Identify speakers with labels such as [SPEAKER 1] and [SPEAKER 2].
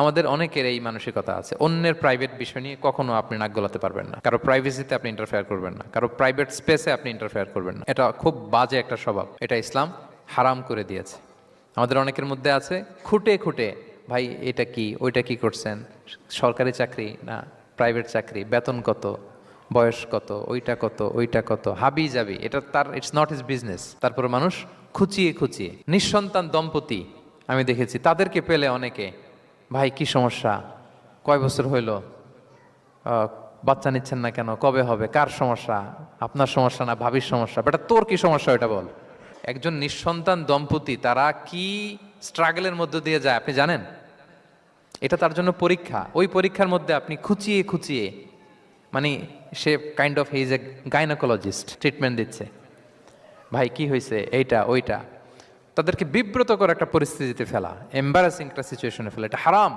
[SPEAKER 1] আমাদের অনেকের এই মানসিকতা আছে, অন্যের প্রাইভেট বিষয় নিয়ে কখনো আপনি নাক গলাতে পারবেন না, কারো প্রাইভেসিতে আপনি ইন্টারফেয়ার করবেন না, কারো প্রাইভেট স্পেসে আপনি ইন্টারফেয়ার করবেন না। এটা খুব বাজে একটা স্বভাব, এটা ইসলাম হারাম করে দিয়েছে। আমাদের অনেকের মধ্যে আছে খুঁটে খুঁটে, ভাই এটা কি ওইটা কি করছেন, সরকারি চাকরি না প্রাইভেট চাকরি, বেতন কত, বয়স কত, ওইটা কত ওইটা কত, হাবি যাবি, এটা তার ইটস নট হিজ বিজনেস। তারপর মানুষ খুঁচিয়ে খুঁচিয়ে নিঃসন্তান দম্পতি আমি দেখেছি, তাদেরকে পেলে অনেকে, ভাই কি সমস্যা, কয় বছর হইল, বাচ্চা নিচ্ছেন না কেন, কবে হবে, কার সমস্যা, আপনার সমস্যা না ভাবির সমস্যা, বেটা তোর কি সমস্যা ওটা বল। একজন নিঃসন্তান দম্পতি তারা কি স্ট্রাগলের মধ্য দিয়ে যায় আপনি জানেন? এটা তার জন্য পরীক্ষা। ওই পরীক্ষার মধ্যে আপনি খুঁচিয়ে খুঁচিয়ে, মানে সে kind of he is a gynaecologist, treatment দিচ্ছে, ভাই কি হয়েছে এইটা ওইটা, তাদেরকে বিব্রত করে একটা পরিস্থিতিতে ফেলা, এম্বারাসিং একটা সিচুয়েশনে ফেলা, এটা হারাম।